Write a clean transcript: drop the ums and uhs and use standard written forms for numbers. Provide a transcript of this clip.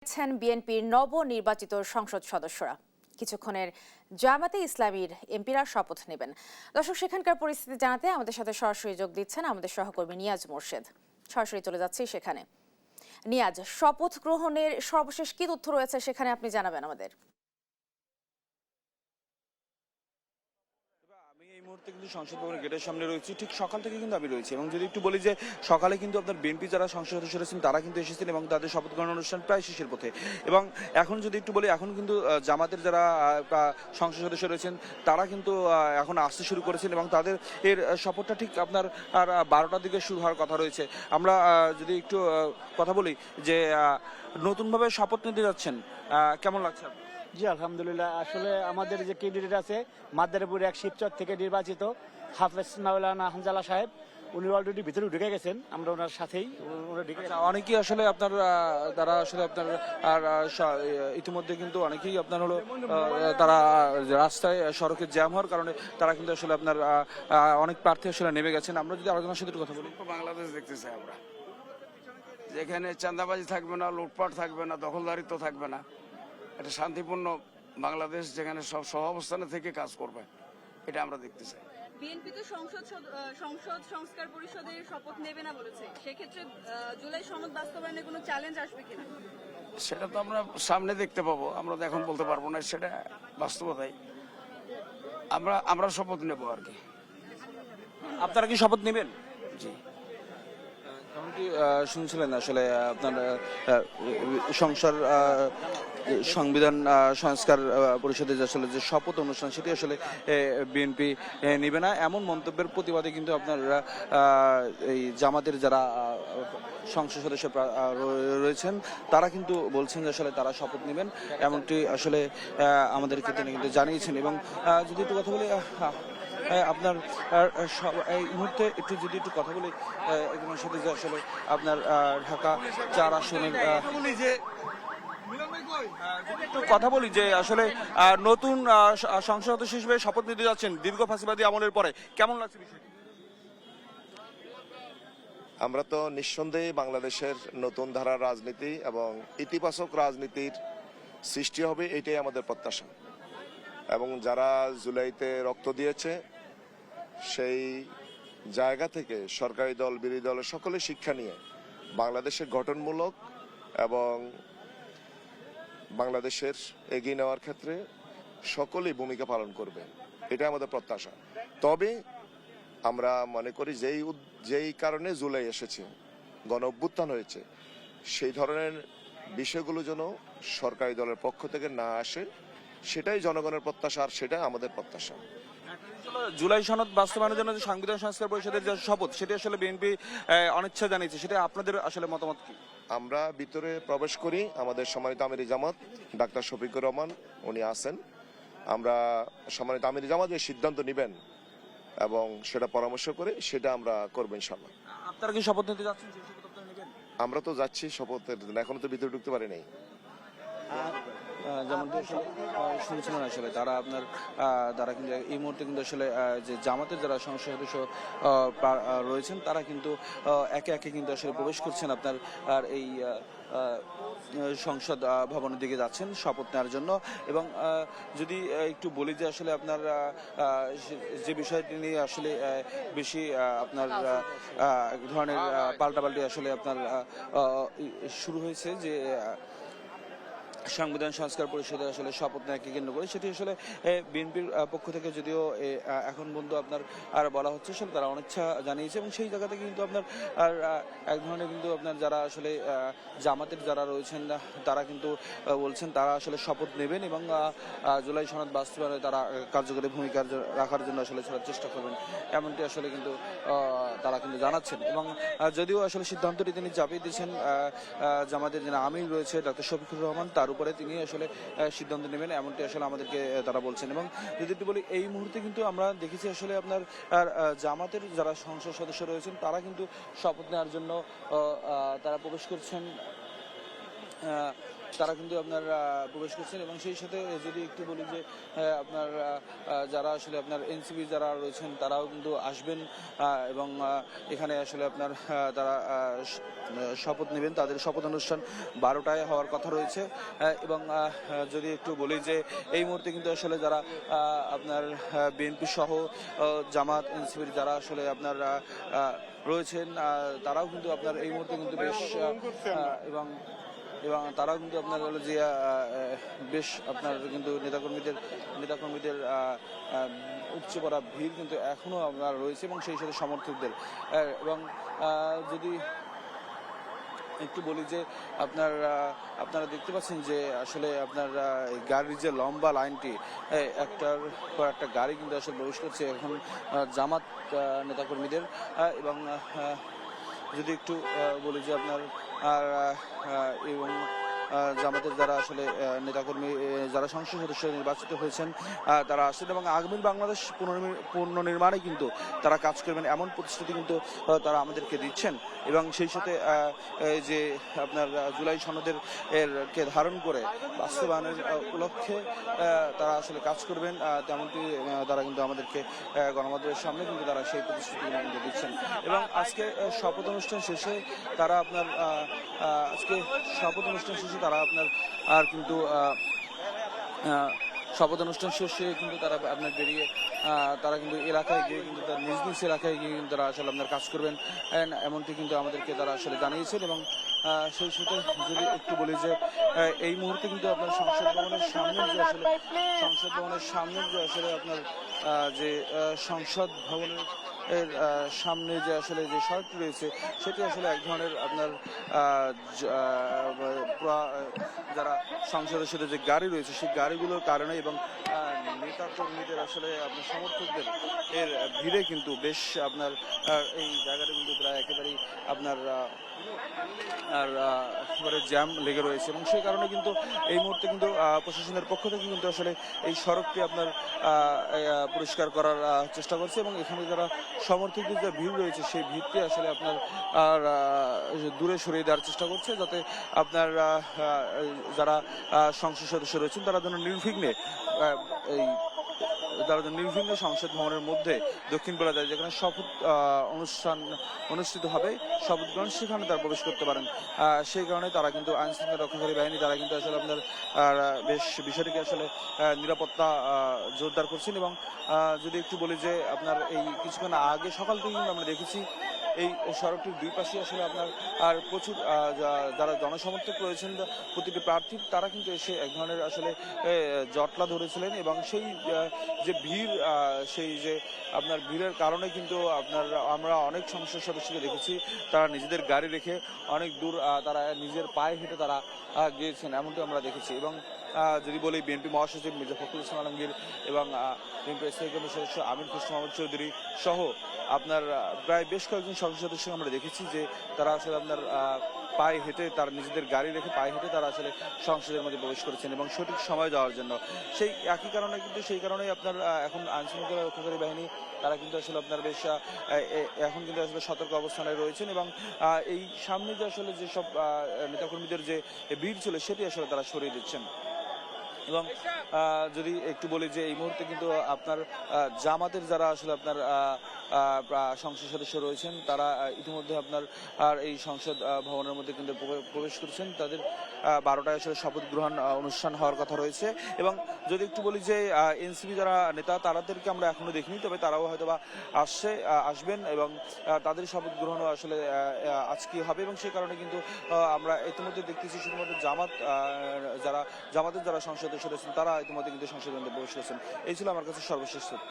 বিএনপির নবনির্বাচিত সংসদ সদস্যরা কিছুক্ষণের জামাতে ইসলামীর এমপিরা শপথ নেবেন। দর্শক, সেখানকার পরিস্থিতি জানাতে আমাদের সাথে সরাসরি যোগ দিচ্ছেন আমাদের সহকর্মী নিয়াজ মোর্শেদ। সরাসরি চলে যাচ্ছি সেখানে। নিয়াজ, শপথ গ্রহণের সর্বশেষ কি তথ্য রয়েছে সেখানে আপনি জানাবেন আমাদের। এই মুহূর্তে কিন্তু সংসদ ভবনের গেটের সামনে রয়েছি। ঠিক সকাল থেকে কিন্তু আমি রয়েছি এবং যদি একটু বলি যে সকালে কিন্তু আপনার বিএনপি যারা সংসদ সদস্য রয়েছেন তারা কিন্তু এসেছেন এবং তাদের শপথ গ্রহণ অনুষ্ঠান প্রায় শেষের পথে। এবং এখন যদি একটু বলি, এখন কিন্তু জামাতের যারা সংসদ সদস্য রয়েছেন তারা কিন্তু এখন আসতে শুরু করেছেন এবং তাদের এর শপথটা ঠিক আপনার 12টার দিকে শুরু হওয়ার কথা রয়েছে। আমরা যদি একটু কথা বলি যে নতুনভাবে শপথ নিতে যাচ্ছেন, কেমন লাগছে? জি আলহামদুলিল্লাহ। আসলে আমাদের যে ক্যান্ডিডেট আছে মাদারীপুর এক শিবচর থেকে নির্বাচিত হাফেজ মাওলানা হানজালা সাহেব, উনি অলরেডি ভিতরে ঢুকে গেছেন, আমরা ওনার সাথেই অনেকেই আসলে আপনার তারা আসলে আপনার আর ইতিমধ্যে কিন্তু অনেকেই আপনার হলো তারা রাস্তায় সড়কে জ্যাম হওয়ার কারণে তারা কিন্তু আসলে আপনার অনেক প্রার্থী আসলে নেমে গেছেন। আমরা যদি আলোচনার সাথে কথা বলি, বাংলাদেশ দেখতে চাই আমরা, যেখানে চাঁদাবাজি থাকবে না, লুটপাট থাকবে না, দখলদারিত্ব থাকবে না, একটা শান্তিপূর্ণ বাংলাদেশ যেখানে সব সহাবস্থানে থেকে কাজ করবে, এটা আমরা দেখতে চাই। বিএনপি তো সংসদ সংস্কার পরিষদের শপথ নেবে না বলেছে, সেক্ষেত্রে জুলাই সনদ বাস্তবায়নে কোনো চ্যালেঞ্জ আসবে কিনা? সেটা তো আমরা সামনে দেখতে পাবো, আমরা তো এখন বলতে পারবো না, সেটা বাস্তবতাই। আমরা শপথ নেবো আর কি। আপনারা কি শপথ নেবেন? জি। এমনকি শুনছিলেন আসলে আপনার সংবিধান সংস্কার পরিষদের আসলে যে শপথ অনুষ্ঠান সেটি আসলে বিএনপি নেবে না, এমন মন্তব্যের প্রতিবাদে কিন্তু আপনার এই জামাতের যারা সংসদ সদস্য রয়েছেন তারা কিন্তু বলছেন যে আসলে তারা শপথ নেবেন, এমনটি আসলে আমাদেরকে তিনি কিন্তু জানিয়েছেন। এবং যদি একটু কথা বলি আপনার এই মুহূর্তে একটু কথা বলি একজনের সাথে যে আসলে আপনার ঢাকা 4 আসনের কথা বলি যে আসলে নতুন সংসদ সদস্য হিসেবে শপথ নিতে যাচ্ছেন দীর্ঘ ফাঁসিবাদী আমলের পরে, কেমন লাগছে বিষয়টি? আমরা তো নিঃসন্দেহে বাংলাদেশের নতুন ধারার রাজনীতি এবং ইতিবাচক রাজনীতির সৃষ্টি হবে, এটাই আমাদের প্রত্যাশা। এবং যারা জুলাইতে রক্ত দিয়েছে সেই জায়গা থেকে সরকারি দল বিরোধী দলের সকলে শিক্ষা নিয়ে বাংলাদেশের গঠনমূলক এবং বাংলাদেশের এগিয়ে নেওয়ার ক্ষেত্রে সকলেই ভূমিকা পালন করবে, এটা আমাদের প্রত্যাশা। তবে আমরা মনে করি যেই কারণে জুলাই এসেছে, গণ অভ্যুত্থান হয়েছে, সেই ধরনের বিষয়গুলো যেন সরকারি দলের পক্ষ থেকে না আসে, সেটাই জনগণের প্রত্যাশা, আর সেটাই আমাদের প্রত্যাশা। জুলাই সনদ বাস্তবায়নের জন্য যে সংবিধান সংস্কার পরিষদের যে শপথ সেটি আসলে বিএনপি অনিচ্ছা জানিয়েছে, সেটা আপনাদের আসলে মতামত কি? আমরা ভিতরে প্রবেশ করি, আমাদের সম্মানিত আমির জামাত ডাক্তার শফিকুর রহমান উনি আছেন। আমরা সম্মানিত আমির জামাত যে সিদ্ধান্ত নেবেন এবং সেটা পরামর্শ করে সেটা আমরা করবো ইনশাল্লাহ। আপনারা কি শপথ নিতে যাচ্ছেন? আমরা তো যাচ্ছি শপথের জন্য, এখনো তো ভিতরে ঢুকতে পারি নাই। যেমনটি আসলে শুনছিলেন আসলে তারা কিন্তু এই মুহূর্তে কিন্তু আসলে যে জামাতের যারা সংসদ সদস্য রয়েছেন তারা কিন্তু একে একে কিন্তু আসলে প্রবেশ করছেন আপনার আর এই সংসদ ভবনের দিকে যাচ্ছেন শপথ নেওয়ার জন্য। এবং যদি একটু বলি যে আসলে আপনার যে বিষয়টি নিয়ে আসলে বেশি আপনার এক ধরনের পাল্টাপাল্টি আসলে আপনার শুরু হয়েছে যে সংবিধান সংস্কার পরিষদে আসলে শপথ নেওয়াকে কেন্দ্র করে, সেটি আসলে বিএনপির পক্ষ থেকে যদিও এখন বন্ধু আপনার আর বলা হচ্ছে আসলে তারা অনিচ্ছা জানিয়েছে এবং সেই জায়গা থেকে কিন্তু আপনার আর এক ধরনের কিন্তু আপনার যারা আসলে জামাতের যারা রয়েছেন তারা কিন্তু বলছেন তারা আসলে শপথ নেবেন এবং জুলাই সনদ বাস্তবায়নে তারা কার্যকরী ভূমিকা রাখার জন্য আসলে চেষ্টা করবেন, এমনটি আসলে কিন্তু তারা কিন্তু জানাচ্ছেন। এবং যদিও আসলে সিদ্ধান্তটি তিনি চাপিয়ে দিয়েছেন জামাতের যিনি আমির রয়েছে ডক্টর শফিকুর রহমান, তার উপরে তিনি আসলে সিদ্ধান্ত নেবেন, এমনটি আসলে আমাদেরকে তারা বলছেন। এবং যদি একটু বলি এই মুহূর্তে কিন্তু আমরা দেখেছি আসলে আপনার জামাতের যারা সংসদ সদস্য রয়েছেন তারা কিন্তু শপথ নেওয়ার জন্য তারা প্রবেশ করছেন তারা কিন্তু আপনার প্রবেশ করছেন এবং সেই সাথে যদি একটু বলি যে আপনার যারা আসলে আপনার এনসিপি যারা রয়েছেন তারাও কিন্তু আসবেন এবং এখানে আসলে আপনার তারা শপথ নেবেন। তাদের শপথ অনুষ্ঠান 12টায় হওয়ার কথা রয়েছে এবং যদি একটু বলি যে এই মুহূর্তে কিন্তু আসলে যারা আপনার বিএনপি সহ জামাত এনসিপির যারা আসলে আপনার রয়েছেন তারাও কিন্তু আপনার এই মুহূর্তে কিন্তু বেশ এবং তারাও কিন্তু আপনার হলো যে বেশ আপনার কিন্তু নেতাকর্মীদের উপচে পড়া ভিড় কিন্তু এখনো আপনার রয়েছে এবং সেই সাথে সমর্থকদের এবং যদি একটু বলি যে আপনারা দেখতে পাচ্ছেন যে আসলে আপনার গাড়ির যে লম্বা লাইনটি একটার পর একটা গাড়ি কিন্তু আসলে প্রবেশ করছে এখন জামাত নেতাকর্মীদের এবং যদি একটু বলি যে আপনার এবং জামাতের যারা আসলে নেতাকর্মী যারা সংসদ সদস্য নির্বাচিত হয়েছেন তারা আসছেন এবং আগামী বাংলাদেশ পুনর্নির্মাণে কিন্তু তারা কাজ করবেন এমন প্রতিশ্রুতি কিন্তু তারা আমাদেরকে দিচ্ছেন এবং সেই সাথে যে আপনার জুলাই সনদের কে ধারণ করে বাস্তবায়নের উপলক্ষে তারা আসলে কাজ করবেন তেমনটি তারা কিন্তু আমাদেরকে গণমাধ্যমের সামনে কিন্তু তারা সেই প্রতিশ্রুতি কিন্তু দিচ্ছেন এবং আজকে শপথ অনুষ্ঠান শেষে তারা আপনার তারা আপনার আর কিন্তু শপথ অনুষ্ঠান শেষে কিন্তু তারা আপনার বেরিয়ে তারা কিন্তু এলাকায় গিয়ে কিন্তু তার নিজ নিজ এলাকায় গিয়ে কিন্তু তারা আসলে আপনার কাজ করবেন এমনটি কিন্তু আমাদেরকে তারা আসলে জানিয়েছেন এবং সেই সাথে যদি একটু বলি যে এই মুহূর্তে কিন্তু আপনার সংসদ ভবনের সামনে যে আসলে আপনার যে সংসদ ভবনের সামনে যে আসলে যে সড়কটি রয়েছে সেটি আসলে এক ধরনের আপনার যারা সংসদ সদস্যদের যে গাড়ি রয়েছে সেই গাড়িগুলোর কারণে এবং নেতা কর্মীদের আসলে আপনার সমর্থকদের ভিড়ে কিন্তু বেশ আপনার এই জায়গাটা কিন্তু প্রায় একেবারেই আপনার একেবারে জ্যাম লেগে রয়েছে এবং সেই কারণে কিন্তু এই মুহূর্তে কিন্তু প্রশাসনের পক্ষ থেকে কিন্তু আসলে এই সড়কটি আপনার পরিষ্কার করার চেষ্টা করছে এবং এখানে যারা সমর্থকদের যে ভিড় রয়েছে সেই ভিড়টি আসলে আপনার দূরে সরিয়ে দেওয়ার চেষ্টা করছে যাতে আপনার যারা সংসদ সদস্য রয়েছেন তারা যেন নির্বিঘ্নে সংসদ ভবনের মধ্যে দক্ষিণ বেলা যায় যেখানে শপথ অনুষ্ঠান অনুষ্ঠিত হবে শপথ গ্রহণ সেখানে তারা প্রবেশ করতে পারেন সেই কারণে তারা কিন্তু আইন শৃঙ্খলা রক্ষাকারী বাহিনী তারা কিন্তু আসলে আপনার বেশ বিষয়টিকে আসলে নিরাপত্তা জোরদার করছেন এবং যদি একটু বলি যে আপনার এই কিছুক্ষণ আগে সকাল থেকে কিন্তু আমরা দেখেছি এই সড়কটির দুই পাশে আসলে আপনার আর প্রচুর যারা জনসমর্থক রয়েছেন প্রতিটি প্রার্থী তারা কিন্তু এসে এক ধরনের আসলে জটলা ধরেছিলেন এবং সেই যে ভিড় সেই যে আপনার ভিড়ের কারণে কিন্তু আপনার আমরা অনেক সংসদ সদস্যকে দেখেছি তারা নিজেদের গাড়ি রেখে অনেক দূর তারা নিজের পায়ে হেঁটে তারা গিয়েছেন এমনটি আমরা দেখেছি এবং যদি বলি বিএনপি মহাসচিব মির্জা ফখরুল ইসলাম আলমগীর এবং বিএনপি স্থায়ী কমিটির সদস্য আমির খসরু মাহমুদ চৌধুরী সহ আপনার প্রায় বেশ কয়েকজন সংসদ সদস্য আমরা দেখেছি যে তারা আসলে আপনার পায়ে হেঁটে তারা নিজেদের গাড়ি রেখে পায়ে হেঁটে তারা আসলে সংসদের মধ্যে প্রবেশ করেছেন এবং সঠিক সময় যাওয়ার জন্য সেই একই কারণে কিন্তু সেই কারণেই আপনার এখন আইনশৃঙ্খলা রক্ষাকারী বাহিনী তারা কিন্তু আসলে আপনার বেশ এখন কিন্তু আসলে সতর্ক অবস্থানে রয়েছেন এবং এই সামনে যে আসলে যেসব নেতাকর্মীদের যে ভিড় ছিল সেটি আসলে তারা সরিয়ে দিচ্ছেন এবং যদি একটু বলি যে এই মুহূর্তে কিন্তু আপনার জামাতের যারা আসলে আপনার সংসদ সদস্য রয়েছেন তারা ইতিমধ্যে আপনার আর এই সংসদ ভবনের মধ্যে কিন্তু প্রবেশ করেছেন তাদের 12টায় আসলে শপথ গ্রহণ অনুষ্ঠান হওয়ার কথা রয়েছে এবং যদি একটু বলি যে এনসিপি যারা নেতা তাদেরকে আমরা এখনো দেখিনি তবে তারাও হয়তো বা আসবেন এবং তাদের শপথ গ্রহণও আসলে আজকে হবে এবং সেই কারণে কিন্তু আমরা ইতিমধ্যে দেখতেছি শুধুমাত্র জামাতের যারা সংসদ সদস্য রয়েছেন তারা ইতিমধ্যে কিন্তু সংসদের মধ্যে প্রবেশ করেছেন এই ছিল আমার কাছে সর্বশেষ তথ্য।